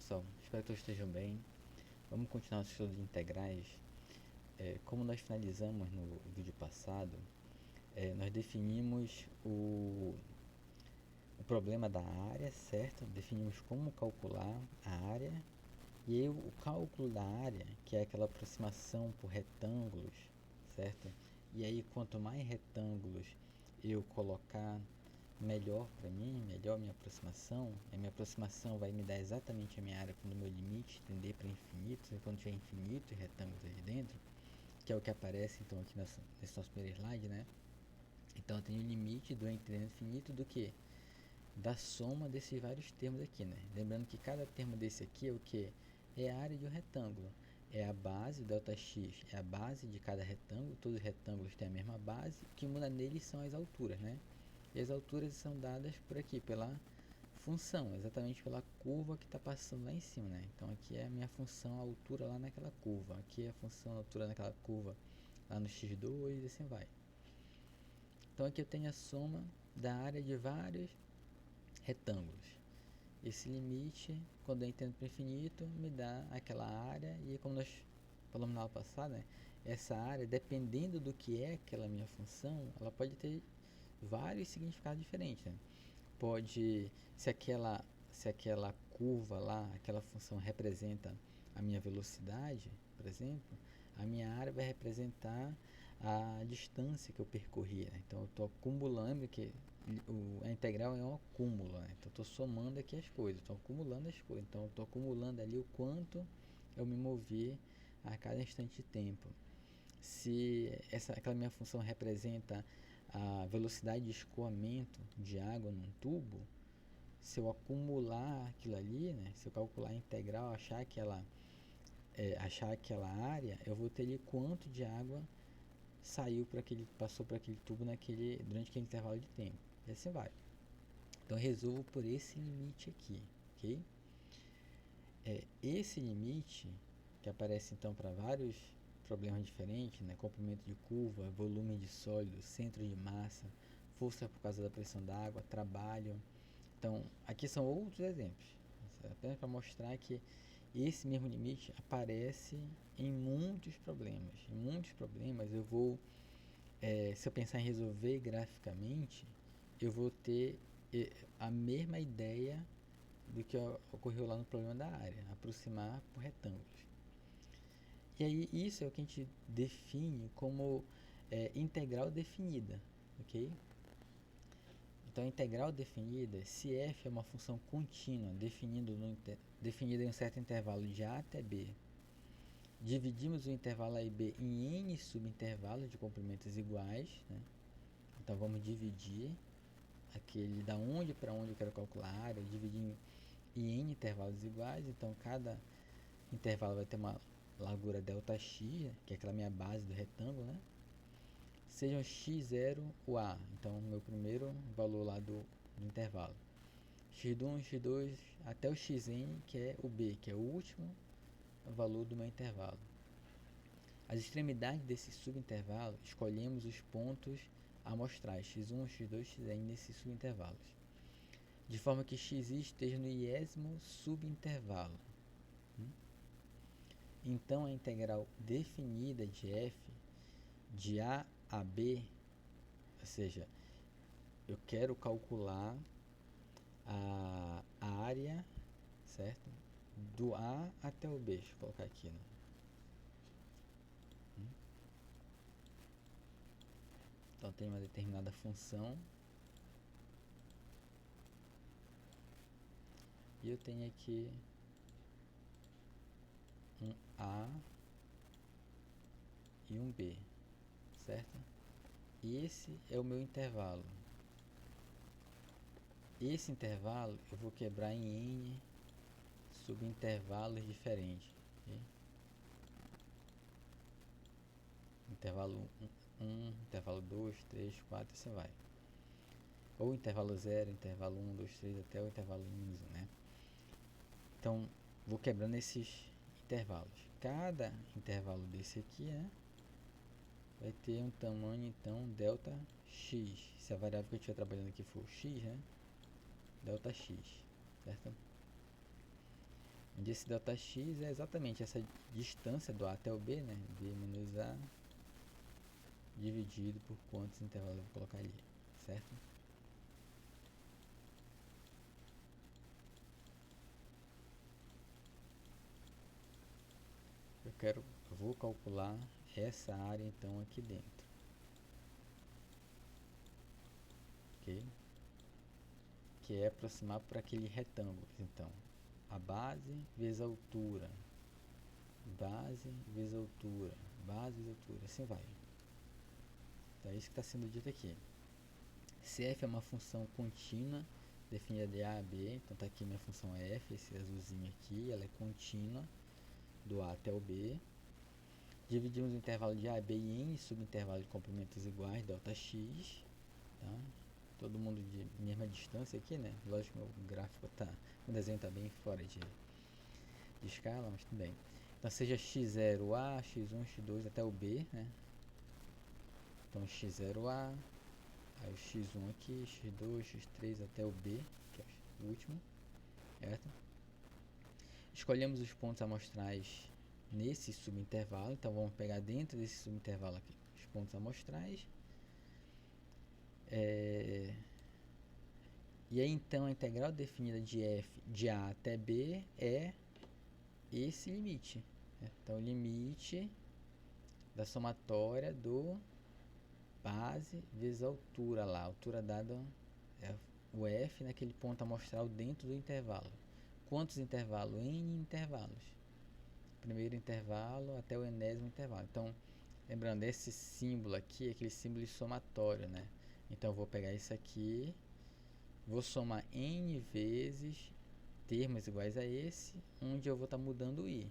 pessoal, espero que todos estejam bem. Vamos continuar o estudo de integrais. Como nós finalizamos no vídeo passado, nós definimos o problema da área, certo? Definimos como calcular a área. E aí o cálculo da área, que é aquela aproximação por retângulos, certo? E aí quanto mais retângulos eu colocar, melhor para mim, melhor minha aproximação. A minha aproximação vai me dar exatamente a minha área quando o meu limite tender para infinito, quando tiver infinito e retângulos ali dentro, que é o que aparece então aqui nesse nosso primeiro slide, né? Então eu tenho o limite do entre infinito do que? Da soma desses vários termos aqui, né? Lembrando que cada termo desse aqui é o que? É a área de um retângulo. É a base, ΔX é a base de cada retângulo, todos os retângulos têm a mesma base, o que muda neles são as alturas, né? E as alturas são dadas por aqui, pela função, exatamente pela curva que está passando lá em cima, né? Então aqui é a minha função, a altura lá naquela curva, aqui é a função, a altura naquela curva lá no x2 e assim vai. Então aqui eu tenho a soma da área de vários retângulos. Esse limite, quando eu entendo para o infinito, me dá aquela área, e como nós falamos na aula passada, né? Essa área, dependendo do que é aquela minha função, ela pode ter vários significados diferentes, né? Pode, se aquela curva lá, aquela função representa a minha velocidade, por exemplo, a minha área vai representar a distância que eu percorri, né? Então eu estou acumulando, que a integral é um acúmulo, né? Então eu estou somando aqui as coisas, estou acumulando as coisas, então eu estou acumulando ali o quanto eu me movi a cada instante de tempo. Se aquela minha função representa a velocidade de escoamento de água num tubo, se eu acumular aquilo ali, né, se eu calcular a integral, achar aquela área, eu vou ter ali quanto de água passou por aquele tubo durante aquele intervalo de tempo. E assim vai. Então eu resolvo por esse limite aqui, ok? Esse limite, que aparece então para vários problemas diferentes, né? Comprimento de curva, volume de sólido, centro de massa, força por causa da pressão da água, trabalho. Então, aqui são outros exemplos, apenas para mostrar que esse mesmo limite aparece em muitos problemas. Em muitos problemas eu vou, se eu pensar em resolver graficamente, eu vou ter a mesma ideia do que ocorreu lá no problema da área, aproximar por retângulos. E aí isso é o que a gente define como integral definida, ok? Então a integral definida, se f é uma função contínua definida em um certo intervalo de a até b, dividimos o intervalo a e b em n subintervalos de comprimentos iguais, né? Então vamos dividir aquele da onde para onde eu quero calcular a área, dividir em n intervalos iguais, então cada intervalo vai ter uma largura ΔX, que é aquela minha base do retângulo, né? Sejam x0 o a, então o meu primeiro valor lá do intervalo. x1, x2 até o xn, que é o b, que é o último valor do meu intervalo. As extremidades desse subintervalo, escolhemos os pontos amostrais x1, x2, xn nesses subintervalos, de forma que x esteja no iésimo subintervalo. Então a integral definida de f de a a b, ou seja, eu quero calcular a área, certo? Do A até o B, deixa eu colocar aqui, né? Então tem uma determinada função e eu tenho aqui um A e um B, certo? E esse é o meu intervalo. Esse intervalo eu vou quebrar em N subintervalos diferentes. Okay? Intervalo 1, intervalo 2, 3, 4, assim vai. Ou intervalo 0, intervalo 1, 2, 3, até o intervalo menos 1, né? Então, vou quebrando esses intervalos. Cada intervalo desse aqui, né, vai ter um tamanho, então, ΔX. Se a variável que eu estiver trabalhando aqui for x, né, ΔX, certo? desse Δx é exatamente essa distância do A até o B, né? B menos A dividido por quantos intervalos eu vou colocar ali, certo? Eu vou calcular essa área então aqui dentro, ok? Que é aproximar para aquele retângulo, então, a base vezes a altura, base vezes altura, base vezes altura, assim vai. Então é isso que está sendo dito aqui. Se f é uma função contínua, definida de A a B, então está aqui minha função f, esse azulzinho aqui, ela é contínua, do A até o B. Dividimos o intervalo de A, B e N subintervalo de comprimentos iguais, Δx, tá? Todo mundo de mesma distância aqui, né? Lógico que o gráfico tá, o desenho está bem fora de escala, mas tudo bem. Então seja x0a, x1, x2 até o B, né? Então x0a, aí o x1 aqui, x2, x3 até o B, que é o último, certo? Escolhemos os pontos amostrais nesse subintervalo, então vamos pegar dentro desse subintervalo aqui os pontos amostrais. E aí então a integral definida de f de A até B é esse limite, né? Então o limite da somatória do base vezes a altura lá, a altura dada é o f naquele ponto amostral dentro do intervalo. Quantos intervalos? N intervalos. Primeiro intervalo até o enésimo intervalo. Então, lembrando, esse símbolo aqui é aquele símbolo somatório, né? Então eu vou pegar isso aqui, vou somar n vezes termos iguais a esse, onde eu vou estar mudando o i.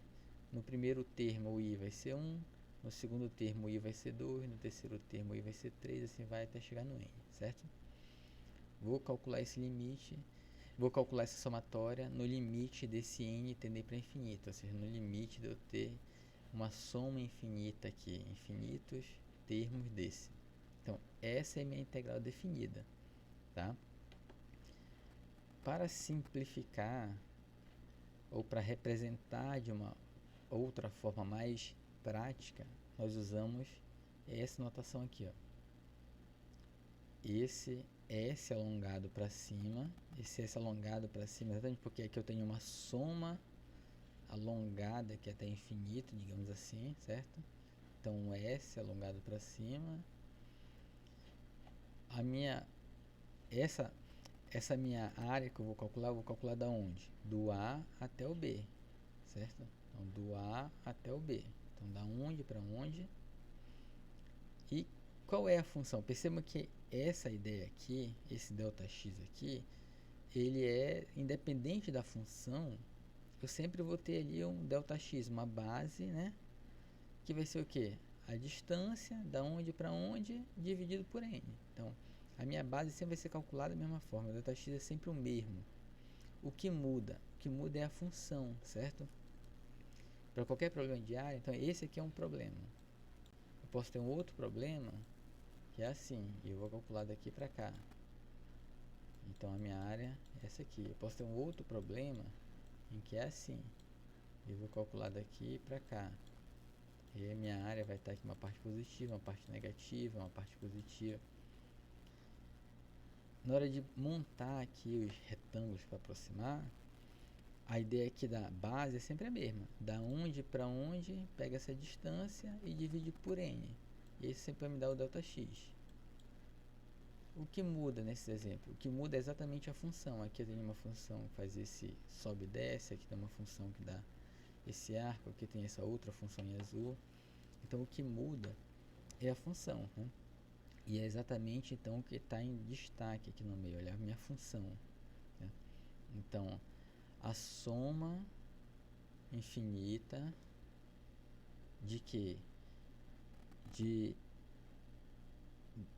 No primeiro termo o i vai ser 1, no segundo termo o i vai ser 2, no terceiro termo o i vai ser 3, assim vai até chegar no n, certo? Vou calcular esse limite, vou calcular essa somatória no limite desse n tender para infinito, ou seja, no limite de eu ter uma soma infinita aqui, infinitos termos desse. Então, essa é a minha integral definida, tá? Para simplificar ou para representar de uma outra forma mais prática, nós usamos essa notação aqui, ó. Esse S alongado para cima, esse S alongado para cima, exatamente porque aqui eu tenho uma soma alongada que é até infinito, digamos assim, certo? Então, um S alongado para cima. Essa minha área que eu vou calcular da onde? Do A até o B, certo? Então, do A até o B. Então, da onde para onde? E qual é a função? Perceba que essa ideia aqui, esse Δx aqui, ele é independente da função. Eu sempre vou ter ali um Δx, uma base, né? Que vai ser o quê? A distância da onde para onde dividido por n. Então, a minha base sempre vai ser calculada da mesma forma. O Δx é sempre o mesmo. O que muda? O que muda é a função, certo? Para qualquer problema de área, então esse aqui é um problema. Eu posso ter um outro problema que é assim, e eu vou calcular daqui para cá. Então a minha área é essa aqui. Eu posso ter um outro problema em que é assim, eu vou calcular daqui para cá. E a minha área vai estar aqui uma parte positiva, uma parte negativa, uma parte positiva. Na hora de montar aqui os retângulos para aproximar, a ideia aqui da base é sempre a mesma. Da onde para onde, pega essa distância e divide por n. E isso sempre vai me dar o Δx. O que muda nesse exemplo? O que muda é exatamente a função. Aqui eu tenho uma função que faz esse sobe e desce, aqui tem uma função que dá esse arco, aqui tem essa outra função em azul. Então o que muda é a função, né? E é exatamente então o que está em destaque aqui no meio, olha a minha função, né? Então a soma infinita de que?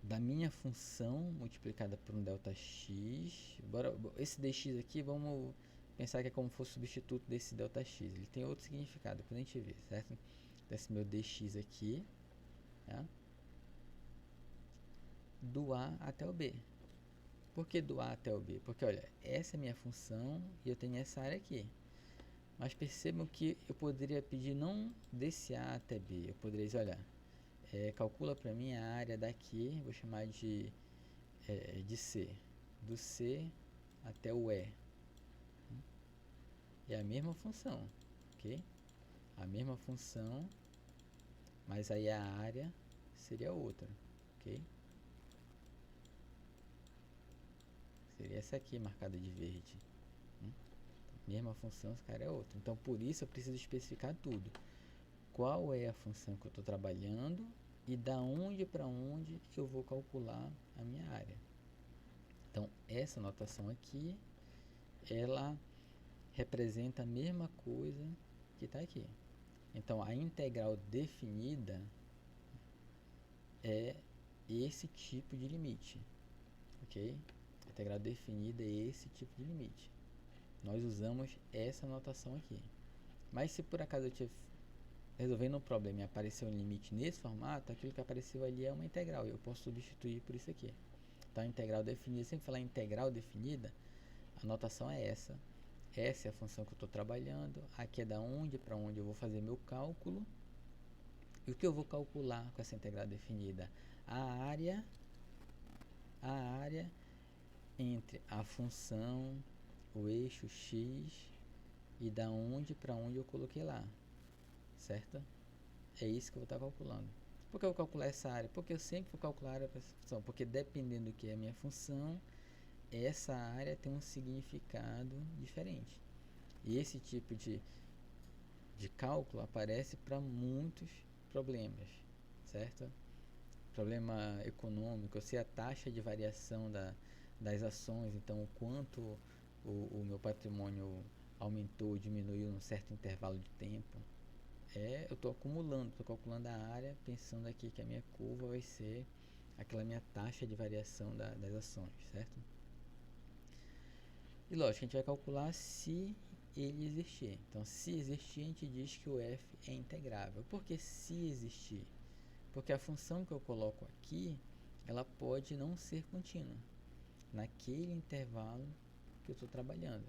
Da minha função multiplicada por um Δx. Esse dx aqui, vamos pensar que é como se fosse o substituto desse Δx. Ele tem outro significado, depois a gente vê, certo? Esse meu dx aqui, tá? Do A até o B. Por que do A até o B? Porque, olha, essa é a minha função e eu tenho essa área aqui. Mas percebam que eu poderia pedir não desse A até B. Eu poderia dizer, olha, calcula para mim a área daqui, vou chamar de C. Do C até o E. É a mesma função, ok? A mesma função, mas aí a área seria outra, ok? Seria essa aqui marcada de verde. Mesma função, esse cara é outra. Então, por isso eu preciso especificar tudo. Qual é a função que eu estou trabalhando e da onde para onde eu vou calcular a minha área. Então, essa notação aqui, ela representa a mesma coisa que está aqui. Então, a integral definida é esse tipo de limite, ok? A integral definida é esse tipo de limite. Nós usamos essa notação aqui. Mas se por acaso eu estiver resolvendo um problema e apareceu um limite nesse formato, aquilo que apareceu ali é uma integral. Eu posso substituir por isso aqui. Então, a integral definida, sempre falar integral definida, a notação é essa. Essa é a função que eu estou trabalhando. Aqui é da onde para onde eu vou fazer meu cálculo. E o que eu vou calcular com essa integral definida? A área entre a função, o eixo x e da onde para onde eu coloquei lá, certo? É isso que eu vou estar calculando. Por que eu vou calcular essa área? Porque eu sempre vou calcular a área para essa função, porque dependendo do que é a minha função, essa área tem um significado diferente. E esse tipo de cálculo aparece para muitos problemas, certo? Problema econômico, se a taxa de variação das ações, então o quanto o meu patrimônio aumentou, diminuiu num certo intervalo de tempo. Eu estou acumulando, estou calculando a área, pensando aqui que a minha curva vai ser aquela minha taxa de variação das ações, certo? E lógico, a gente vai calcular se ele existir. Então, se existir, a gente diz que o f é integrável. Por que se existir? Porque a função que eu coloco aqui, ela pode não ser contínua naquele intervalo que eu estou trabalhando,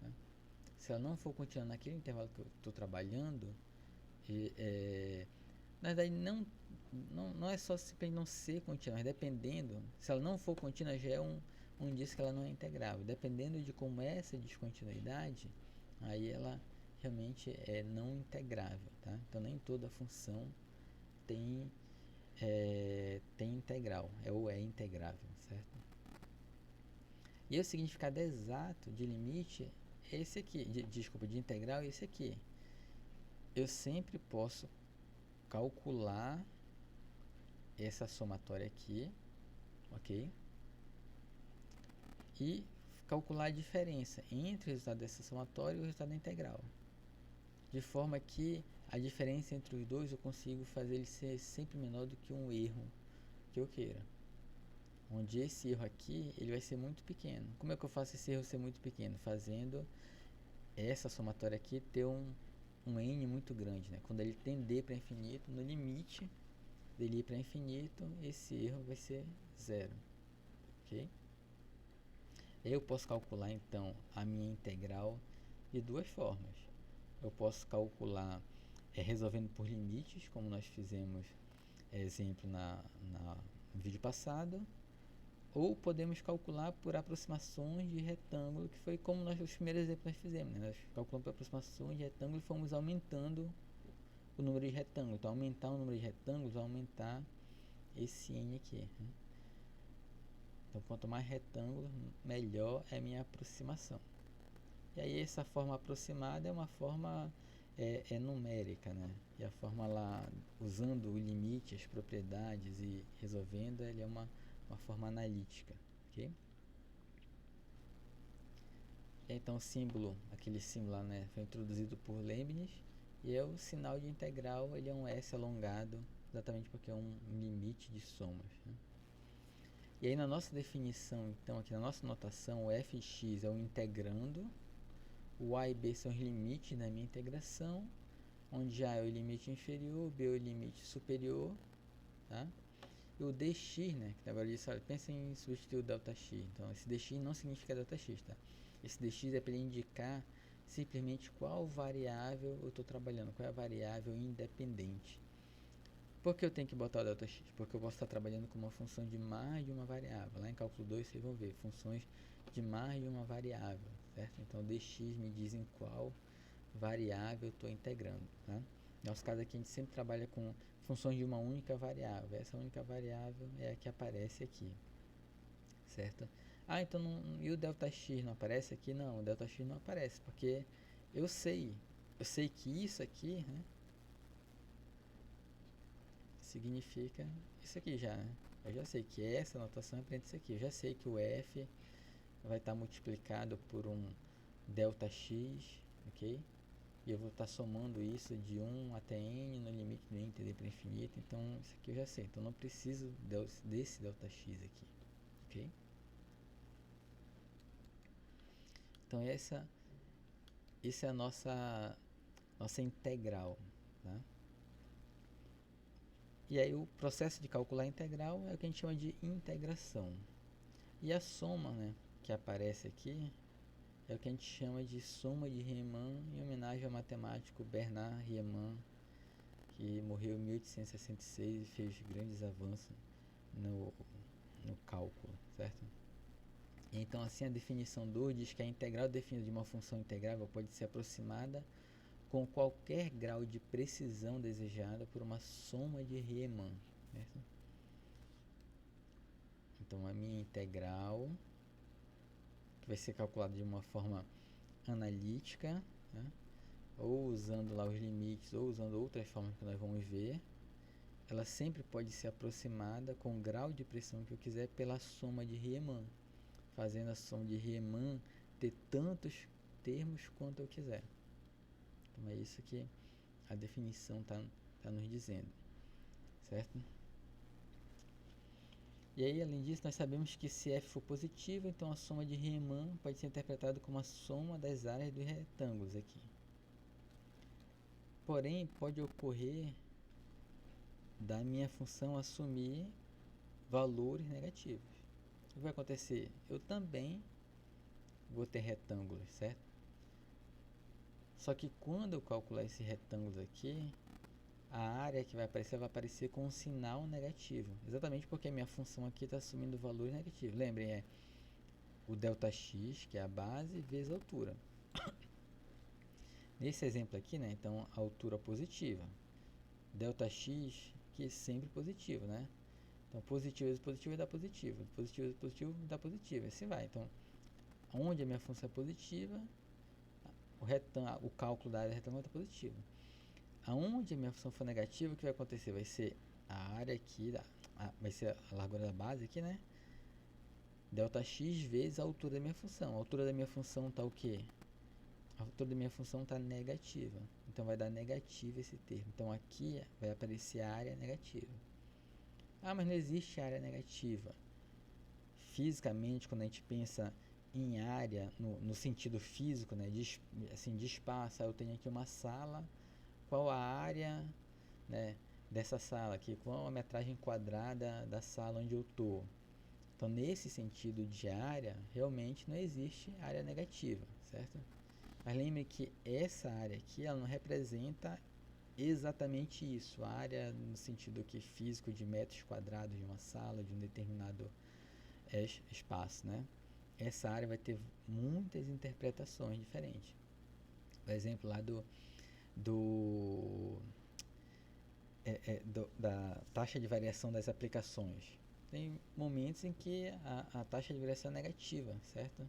né? Se ela não for contínua naquele intervalo que eu estou trabalhando, na verdade não é só simplesmente não ser contínua, mas dependendo, se ela não for contínua já é um indício que ela não é integrável. Dependendo de como é essa descontinuidade, aí ela realmente é não integrável, tá? Então nem toda função tem integral, ou é integrável, certo? E o significado exato de limite é esse aqui, de integral é esse aqui. Eu sempre posso calcular essa somatória aqui, ok? E calcular a diferença entre o resultado dessa somatória e o resultado da integral. De forma que a diferença entre os dois eu consigo fazer ele ser sempre menor do que um erro que eu queira. Onde esse erro aqui, ele vai ser muito pequeno. Como é que eu faço esse erro ser muito pequeno? Fazendo essa somatória aqui ter um n muito grande, né? Quando ele tender para infinito, no limite dele ir para infinito, esse erro vai ser zero, ok? Eu posso calcular então a minha integral de duas formas. Eu posso calcular resolvendo por limites, como nós fizemos exemplo no vídeo passado, ou podemos calcular por aproximações de retângulo, que foi como os primeiros exemplos nós fizemos, né? Nós calculamos por aproximações de retângulo e fomos aumentando o número de retângulos. Então, aumentar o número de retângulos vai aumentar esse n aqui, né? Então, quanto mais retângulos, melhor é a minha aproximação. E aí, essa forma aproximada é uma forma numérica, né? E a forma lá, usando o limite, as propriedades e resolvendo, ele é uma forma analítica, ok? Então, o símbolo, aquele símbolo lá, né, foi introduzido por Leibniz, e o sinal de integral, ele é um S alongado, exatamente porque é um limite de somas, né? E aí, na nossa definição, então, aqui na nossa notação, o fx é o integrando, o a e b são os limites da minha integração, onde a é o limite inferior, b é o limite superior, tá? E o dx, né, que agora disso, pensa em substituir o ΔX. Então, esse dx não significa ΔX, tá? Esse dx é para ele indicar simplesmente qual variável eu estou trabalhando, qual é a variável independente. Por que eu tenho que botar o ΔX? Porque eu posso estar trabalhando com uma função de mais de uma variável. Lá em cálculo 2 vocês vão ver funções de mais de uma variável, certo? Então o dx me diz em qual variável eu estou integrando, tá? No nosso caso aqui a gente sempre trabalha com funções de uma única variável. Essa única variável é a que aparece aqui, certo? Ah, então e o ΔX não aparece aqui? Não, o ΔX não aparece porque eu sei que isso aqui, né, significa isso aqui já, né? Eu já sei que essa notação representa isso aqui. Eu já sei que o f vai estar multiplicado por um ΔX, ok? E eu vou estar somando isso de 1 até n no limite do n tender para infinito. Então, isso aqui eu já sei. Então, não preciso desse ΔX aqui, ok? Então, essa é a nossa integral, tá? E aí, o processo de calcular a integral é o que a gente chama de integração. E a soma, né, que aparece aqui, é o que a gente chama de soma de Riemann, em homenagem ao matemático Bernard Riemann, que morreu em 1866 e fez grandes avanços no cálculo, certo? Então, assim, a definição do diz que a integral definida de uma função integrável pode ser aproximada com qualquer grau de precisão desejada por uma soma de Riemann, certo? Então, a minha integral, que vai ser calculada de uma forma analítica, né? Ou usando lá os limites, ou usando outras formas que nós vamos ver, ela sempre pode ser aproximada com o grau de precisão que eu quiser pela soma de Riemann, fazendo a soma de Riemann ter tantos termos quanto eu quiser. Então é isso que a definição está nos dizendo, certo? E aí, além disso, nós sabemos que se f for positivo, então a soma de Riemann pode ser interpretada como a soma das áreas dos retângulos aqui. Porém, pode ocorrer da minha função assumir valores negativos. O que vai acontecer? Eu também vou ter retângulos, certo? Só que quando eu calcular esse retângulo aqui, a área que vai aparecer com um sinal negativo. Exatamente porque a minha função aqui está assumindo valores negativos. Lembrem, é o ΔX, que é a base, vezes a altura. Nesse exemplo aqui, né, então, a altura positiva. ΔX, que é sempre positivo, né? Então, positivo vezes positivo dá positivo. Positivo vezes positivo dá positivo. Assim vai. Então, onde a minha função é positiva, o cálculo da área retângulo está positivo. Aonde a minha função for negativa, o que vai acontecer? Vai ser a área aqui, vai ser a largura da base aqui, né? ΔX vezes a altura da minha função. A altura da minha função está o quê? A altura da minha função está negativa. Então, vai dar negativo esse termo. Então, aqui vai aparecer a área negativa. Ah, mas não existe área negativa. Fisicamente, quando a gente pensa em área, no sentido físico, né, de espaço, eu tenho aqui uma sala, qual a área, né, dessa sala aqui, qual a metragem quadrada da sala onde eu estou. Então, nesse sentido de área, realmente não existe área negativa, certo? Mas lembre que essa área aqui, ela não representa exatamente isso, a área no sentido que físico de metros quadrados de uma sala, de um determinado espaço, né? Essa área vai ter muitas interpretações diferentes. Por exemplo, lá da taxa de variação das aplicações. Tem momentos em que a taxa de variação é negativa, certo?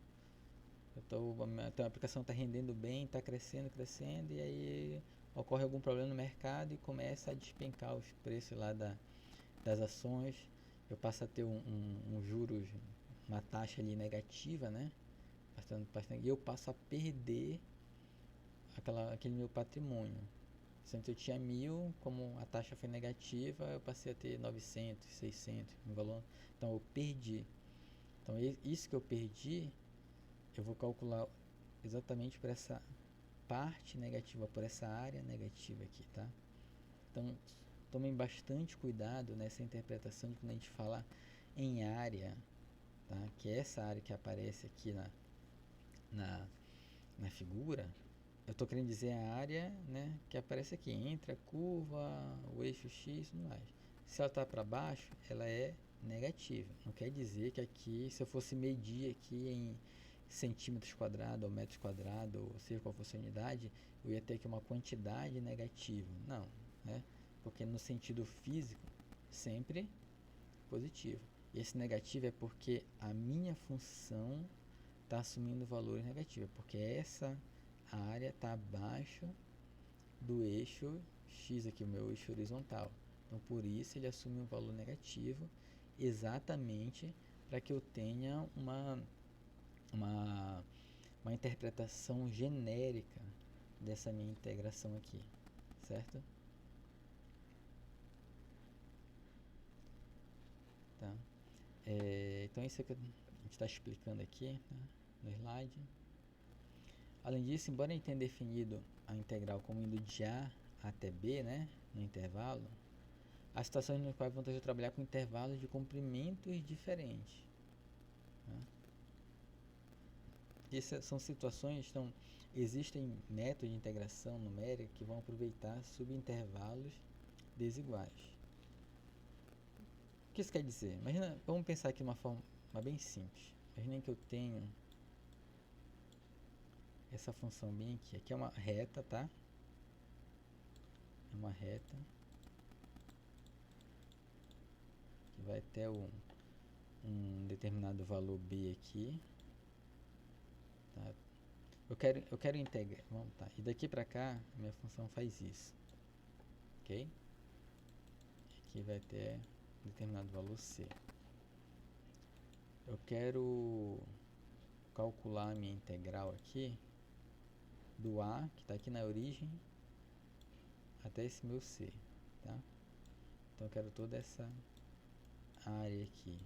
Então a aplicação está rendendo bem, está crescendo, e aí ocorre algum problema no mercado e começa a despencar os preços lá das ações. Eu passo a ter um juros, uma taxa ali negativa, né? E eu passo a perder aquele meu patrimônio. Se antes eu tinha 1.000, como a taxa foi negativa, eu passei a ter 900, 600, um valor. Então eu perdi. Então isso que eu perdi, eu vou calcular exatamente por essa parte negativa, por essa área negativa aqui, tá? Então tomem bastante cuidado nessa interpretação de quando a gente fala em área, tá? Que é essa área que aparece aqui na figura, eu estou querendo dizer a área, né, que aparece aqui, entre a curva, o eixo x e tudo mais. Se ela está para baixo, ela é negativa. Não quer dizer que aqui, se eu fosse medir aqui em centímetros quadrados ou metros quadrados, ou seja qual fosse a unidade, eu ia ter aqui uma quantidade negativa. Não, né? Porque no sentido físico, sempre positivo. E esse negativo é porque a minha função está assumindo valores negativos, porque essa área está abaixo do eixo x aqui, o meu eixo horizontal. Então, por isso ele assume um valor negativo, exatamente para que eu tenha uma, uma interpretação genérica dessa minha integração aqui, certo? Tá? Então, isso é que a gente está explicando aqui, né, no slide. Além disso, embora a gente tenha definido a integral como indo de A até B, né, no intervalo, há situações nas quais vamos ter que trabalhar com intervalos de comprimentos diferentes. Né? Essas são situações, então, existem métodos de integração numérica que vão aproveitar subintervalos desiguais. O que isso quer dizer? Imagina, vamos pensar aqui de uma forma bem simples. Imaginem que eu tenho essa função bem aqui. Aqui é uma reta, tá? É uma reta que vai até um determinado valor b aqui. Tá? Eu quero integrar. Vamos, tá. E daqui para cá, a minha função faz isso. Ok? Aqui vai ter determinado valor c. Eu quero calcular a minha integral aqui do a, que está aqui na origem, até esse meu c. Tá? Então eu quero toda essa área aqui.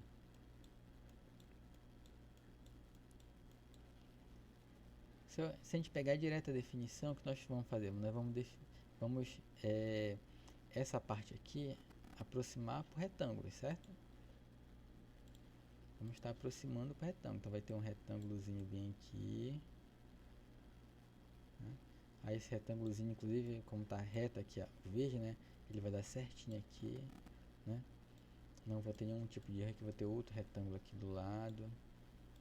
Se a gente pegar direto a definição, o que nós vamos fazer? Nós vamos essa parte aqui aproximar por retângulos, certo? Vamos estar aproximando para o retângulo. Então vai ter um retângulozinho bem aqui. Né? Aí esse retângulozinho, inclusive, como está reto aqui, ó, verde, né? Ele vai dar certinho aqui, né? Não vou ter nenhum tipo de erro aqui. Vou ter outro retângulo aqui do lado.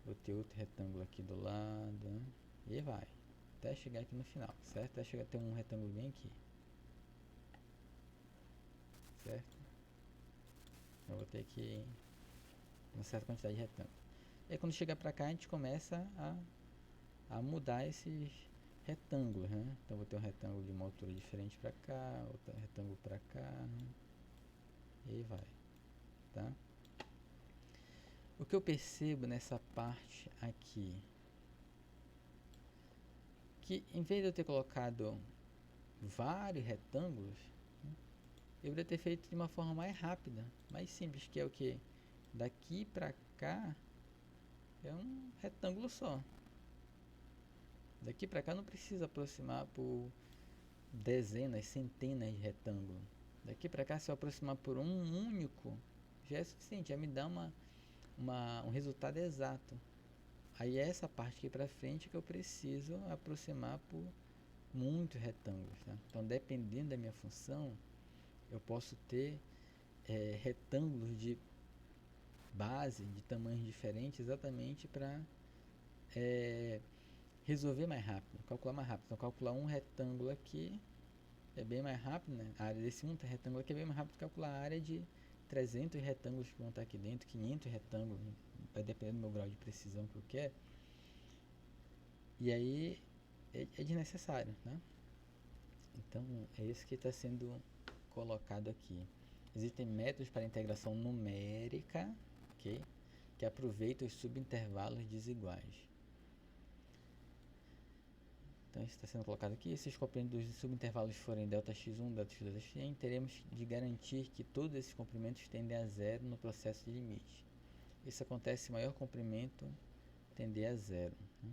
Vou ter outro retângulo aqui do lado. Né? E vai. Até chegar aqui no final, certo? Até chegar a ter um retângulo bem aqui. Certo? Eu vou ter aqui uma certa quantidade de retângulos. E aí quando chegar pra cá, a gente começa a mudar esses retângulos, né? Então vou ter um retângulo de uma altura diferente pra cá, outro retângulo pra cá, né? E aí vai, tá? O que eu percebo nessa parte aqui, que em vez de eu ter colocado vários retângulos, né, eu deveria ter feito de uma forma mais rápida, mais simples, que é o que? Daqui pra cá é um retângulo só. Daqui pra cá não precisa aproximar por dezenas, centenas de retângulos. Daqui pra cá, se eu aproximar por um único, já é suficiente, já me dá um resultado exato. Aí é essa parte aqui pra frente que eu preciso aproximar por muitos retângulos. Tá? Então, dependendo da minha função, eu posso ter retângulos de base, de tamanhos diferentes, exatamente para resolver mais rápido, calcular mais rápido. Então, calcular um retângulo aqui é bem mais rápido, né? A área desse um retângulo aqui é bem mais rápido que calcular a área de 300 retângulos que vão estar aqui dentro, 500 retângulos, vai depender do meu grau de precisão que eu quero. E aí é desnecessário, né? Então é isso que está sendo colocado aqui. Existem métodos para integração numérica, ok? Que aproveitam os subintervalos desiguais. Então isso está sendo colocado aqui. Se os comprimentos dos subintervalos forem Δx1, Δx2, Δxn, teremos de garantir que todos esses comprimentos tendem a zero no processo de limite. Isso acontece se o maior comprimento tender a zero. Né?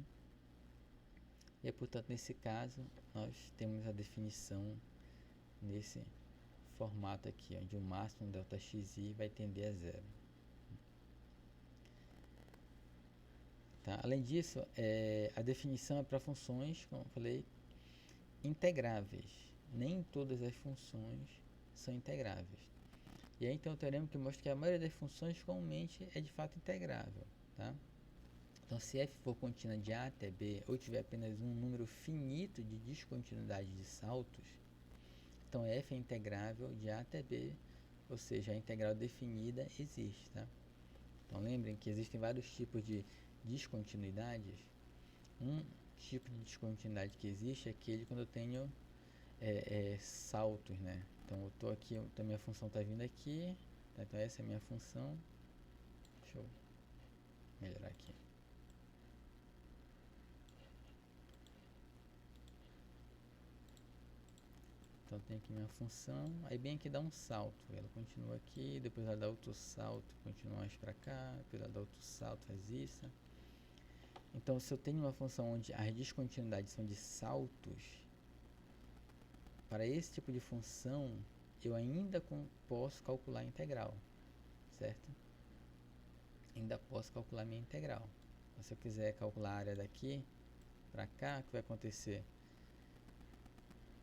E, portanto, nesse caso, nós temos a definição nesse formato aqui, onde o máximo Δxi vai tender a zero. Tá? Além disso, a definição é para funções, como eu falei, integráveis. Nem todas as funções são integráveis. E aí então o teorema que mostra que a maioria das funções comumente é de fato integrável, tá? Então se f for contínua de a até b ou tiver apenas um número finito de descontinuidades de saltos, então f é integrável de a até b, ou seja, a integral definida existe, tá? Então lembrem que existem vários tipos de descontinuidades. Um tipo de descontinuidade que existe é aquele quando eu tenho saltos, né? Então eu estou aqui, então minha função está vindo aqui, tá? Então essa é a minha função. Deixa eu melhorar aqui. Então tem aqui minha função, aí bem aqui dá um salto, ela continua aqui, depois ela dá outro salto, continua mais para cá, depois ela dá outro salto, faz isso. Então se eu tenho uma função onde as descontinuidades são de saltos, para esse tipo de função eu ainda posso calcular a integral, certo? Ainda posso calcular minha integral. Então, se eu quiser calcular a área daqui para cá, o que vai acontecer?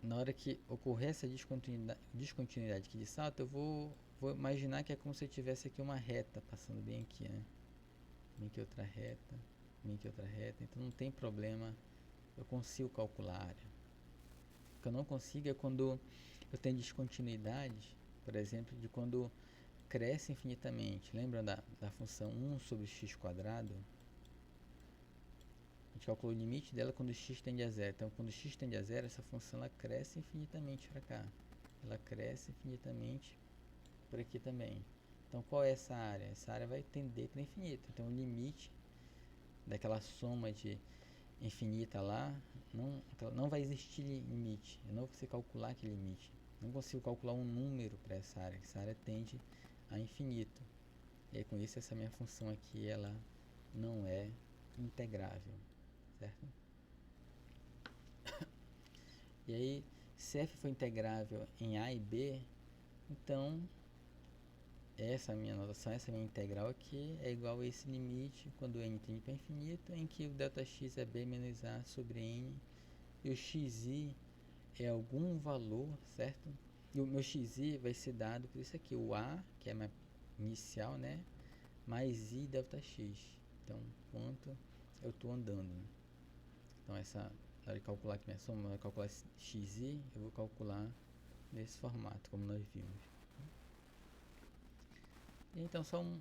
Na hora que ocorrer essa descontinuidade aqui de salto, eu vou imaginar que é como se eu tivesse aqui uma reta passando bem aqui, né? Bem aqui outra reta, bem aqui outra reta. Então não tem problema, eu consigo calcular a área. O que eu não consigo é quando eu tenho descontinuidade, por exemplo, de quando cresce infinitamente. Lembra da função 1 sobre x quadrado? A gente calculou o limite dela quando x tende a zero. Então, quando x tende a zero, essa função ela cresce infinitamente para cá. Ela cresce infinitamente por aqui também. Então, qual é essa área? Essa área vai tender para infinito. Então, o limite daquela soma de infinita lá, não vai existir limite. Eu não consigo calcular aquele limite. Não consigo calcular um número para essa área. Essa área tende a infinito. E aí, com isso, essa minha função aqui, ela não é integrável, certo? E aí, se f for integrável em a e b, então essa minha notação, essa minha integral aqui é igual a esse limite quando n tende para infinito, em que o ΔX é b menos a sobre n e o xi é algum valor, certo? E o meu xi vai ser dado por isso aqui, o a, que é a minha inicial, né? Mais i ΔX. Então, quanto eu estou andando, né? Então, na hora de calcular aqui minha soma, na hora de calcular xi, eu vou calcular nesse formato, como nós vimos. E então, só um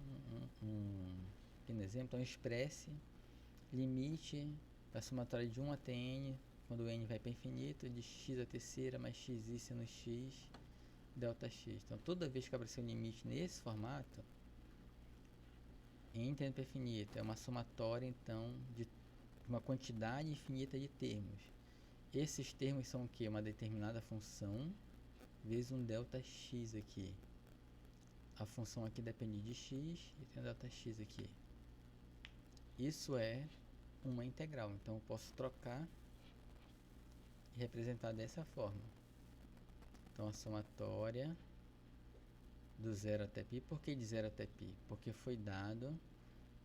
pequeno exemplo. Então, expresse limite da somatória de 1 até n, quando n vai para infinito, de x à terceira mais xi seno x, ΔX. Então, toda vez que aparecer um limite nesse formato, n tendendo para infinito, é uma somatória, então, de uma quantidade infinita de termos. Esses termos são o que? Uma determinada função vezes um ΔX aqui. A função aqui depende de x e tem um ΔX aqui. Isso é uma integral, então eu posso trocar e representar dessa forma. Então a somatória do 0 até π, por que de 0 até π? Porque foi dado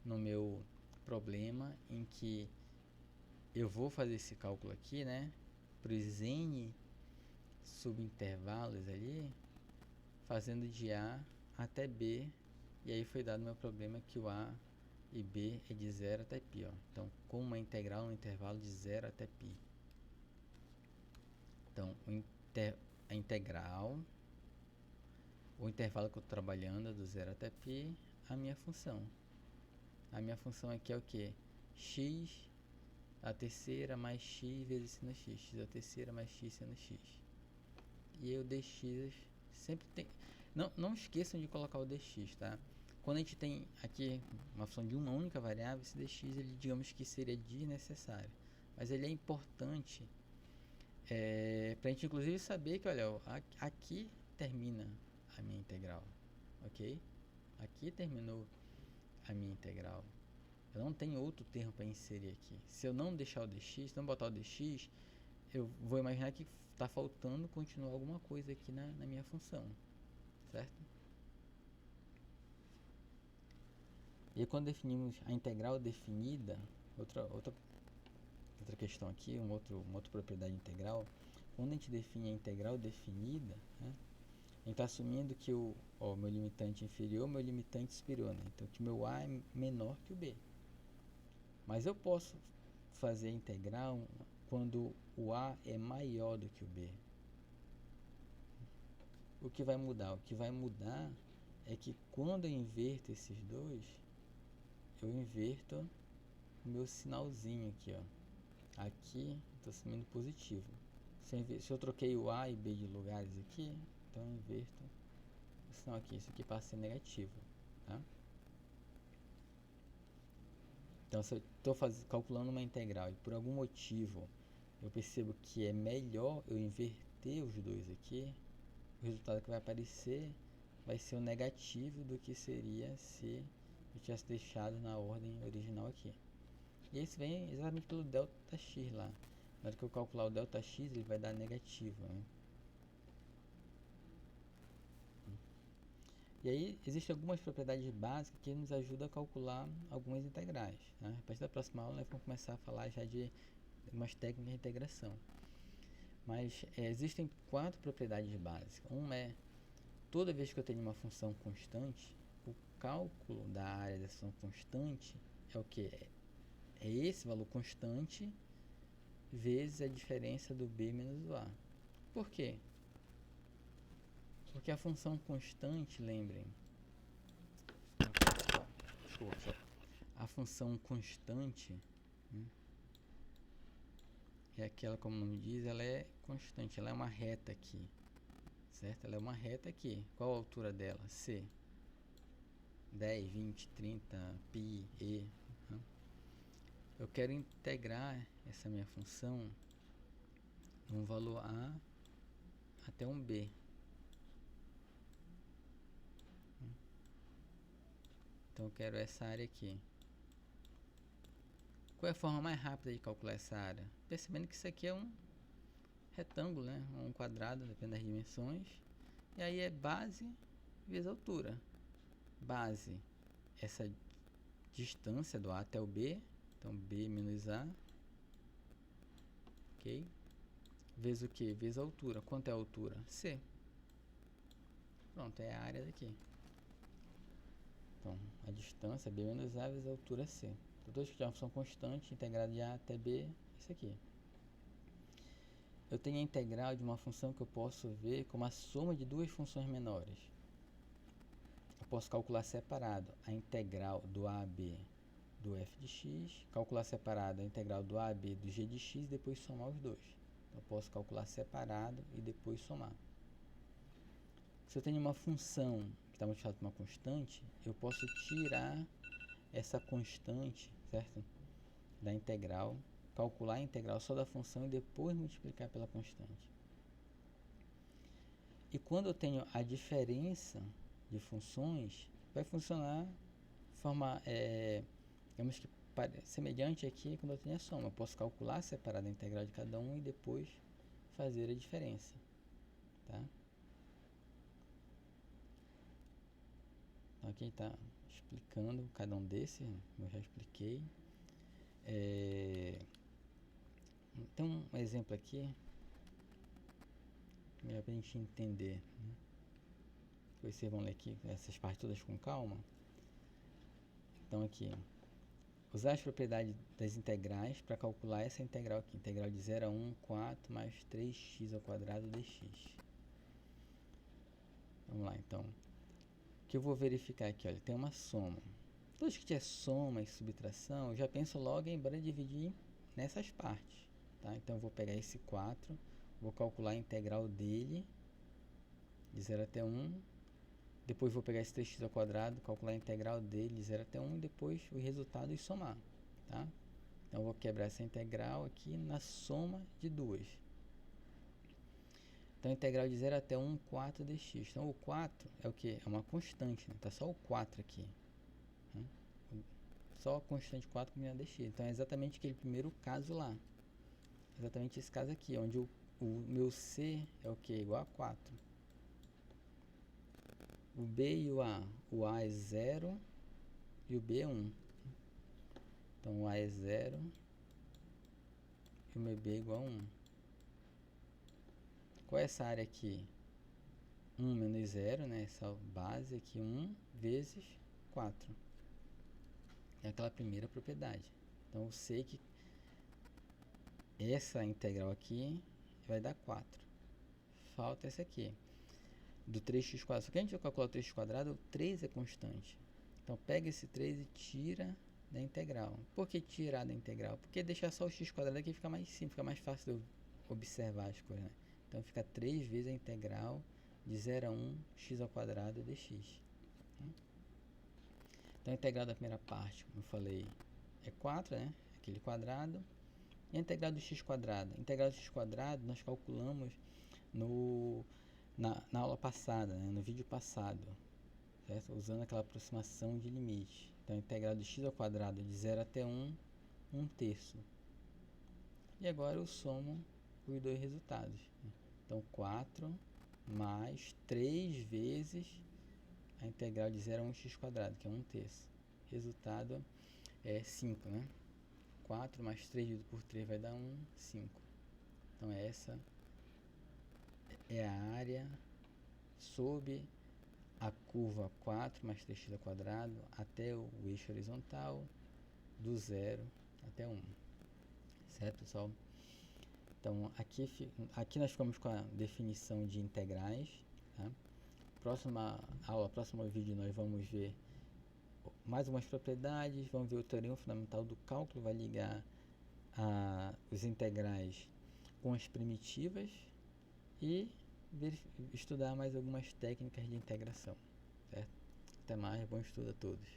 no meu problema em que eu vou fazer esse cálculo aqui, né? Para os n subintervalos ali, fazendo de A até B, e aí foi dado no meu problema que o A e B é de 0 até π, ó. Então, com uma integral no intervalo de 0 até π. Então, a integral, o intervalo que eu estou trabalhando é do 0 até π, a minha função. A minha função aqui é o que? X a terceira mais x vezes seno x. X a terceira mais x seno x. E o dx sempre tem... Não esqueçam de colocar o dx, tá? Quando a gente tem aqui uma função de uma única variável, esse dx, ele, digamos que seria desnecessário. Mas ele é importante para a gente, inclusive, saber que, olha, aqui termina a minha integral, ok? Aqui terminou a minha integral. Eu não tenho outro termo para inserir aqui. Se eu não deixar o dx, não botar o dx, eu vou imaginar que está faltando continuar alguma coisa aqui na minha função, certo? E quando definimos a integral definida, outra questão aqui, uma outra propriedade integral, quando a gente define a integral definida, né, a gente está assumindo que o meu limitante inferior, meu limitante superior, né? Então que meu a é menor que o b. Mas eu posso fazer a integral quando o a é maior do que o b. O que vai mudar? O que vai mudar é que quando eu inverto esses dois, eu inverto o meu sinalzinho aqui, ó. Aqui estou assumindo positivo. Se eu troquei o a e b de lugares aqui, então eu inverto o sinal aqui. Isso aqui passa a ser negativo, tá? Então, se eu estou calculando uma integral e por algum motivo eu percebo que é melhor eu inverter os dois aqui, o resultado que vai aparecer vai ser o negativo do que seria se eu tivesse deixado na ordem original aqui. E isso vem exatamente pelo ΔX lá. Na hora que eu calcular o ΔX, ele vai dar negativo, né? E aí, existem algumas propriedades básicas que nos ajudam a calcular algumas integrais, né? A partir da próxima aula, nós vamos começar a falar já de umas técnicas de integração. Mas existem 4 propriedades básicas. Uma é, toda vez que eu tenho uma função constante, o cálculo da área dessa função constante é o que? É esse valor constante vezes a diferença do b menos o a. Por quê? Porque a função constante, lembrem, a função constante, né, é aquela, como o nome diz, ela é constante, ela é uma reta aqui, certo? Ela é uma reta aqui. Qual a altura dela? C. 10, 20, 30, π, e. Né? Eu quero integrar essa minha função num valor a até um b. Então eu quero essa área aqui. Qual é a forma mais rápida de calcular essa área? Percebendo que isso aqui é um retângulo, né? Um quadrado, depende das dimensões. E aí é base vezes altura. Base, essa distância do A até o B. Então B menos A. Ok? Vezes o que? Vezes a altura. Quanto é a altura? C. Pronto, é a área daqui. Então, a distância B menos A vezes a altura C. Então, todos que tiver uma função constante, integrada de A até B, isso aqui. Eu tenho a integral de uma função que eu posso ver como a soma de duas funções menores. Eu posso calcular separado a integral do a a b do f de x, calcular separado a integral do a a b do g de x e depois somar os dois. Então, eu posso calcular separado e depois somar. Se eu tenho uma função que está multiplicada por uma constante, eu posso tirar essa constante, certo? Da integral, calcular a integral só da função e depois multiplicar pela constante. E quando eu tenho a diferença de funções, vai funcionar de forma, digamos que semelhante aqui quando eu tenho a soma. Eu posso calcular separada a integral de cada um e depois fazer a diferença, tá? Então aqui está explicando cada um desses, eu já expliquei. Então, um exemplo aqui, melhor para a gente entender, né? Depois vocês vão ler aqui essas partes todas com calma. Então aqui, usar as propriedades das integrais para calcular essa integral aqui. Integral de 0 a 1, 4 mais 3x ao quadrado dx. Vamos lá, então. O que eu vou verificar aqui? Olha, tem uma soma. Todos que tiver soma e subtração, eu já penso logo em dividir nessas partes. Tá? Então, eu vou pegar esse 4, vou calcular a integral dele, de 0 até 1. Depois vou pegar esse 3x ao quadrado, calcular a integral dele de 0 até 1 e depois o resultado e somar. Tá? Então, eu vou quebrar essa integral aqui na soma de duas. Então, a integral de 0 até 1, 4 dx. Então, o 4 é o que? É uma constante, né? Tá só o 4 aqui. Né? Só a constante 4 combinada dx. Então, é exatamente aquele primeiro caso lá. Exatamente esse caso aqui, onde o meu c é o que? Igual a 4. O b e o a é 0 e o b é 1. Então, o a é 0 e o meu b é igual a 1. qual é essa área aqui? 1 menos 0, né? Essa base aqui, 1 vezes 4. É aquela primeira propriedade. Então, eu sei que essa integral aqui vai dar 4. Falta essa aqui, do 3x². Só que a gente vai calcular o 3x², o 3 é constante. Então, pega esse 3 e tira da integral. Por que tirar da integral? Porque deixar só o x² aqui fica mais simples, fica mais fácil de eu observar as coisas, né? Então, fica 3 vezes a integral de 0 a 1 x² dx. Então, a integral da primeira parte, como eu falei, é 4, né? Aquele quadrado. E a integral do x²? A integral do x² nós calculamos na aula passada, né? No vídeo passado, certo? Usando aquela aproximação de limite. Então, a integral de x² de 0 até 1, 1/3. E agora eu somo os dois resultados. Então, 4 mais 3 vezes a integral de 0 a 1 x², que é 1/3. Resultado é 5, né? 4 mais 3 dividido por 3 vai dar 1, 5. Então, essa é a área sob a curva 4 mais 3x² até o eixo horizontal, do 0 até 1. Certo, pessoal? Então, aqui nós ficamos com a definição de integrais. Tá? Próxima aula, próximo vídeo, nós vamos ver mais umas propriedades, vamos ver o teorema fundamental do cálculo, vai ligar os integrais com as primitivas e estudar mais algumas técnicas de integração. Certo? Até mais, bom estudo a todos.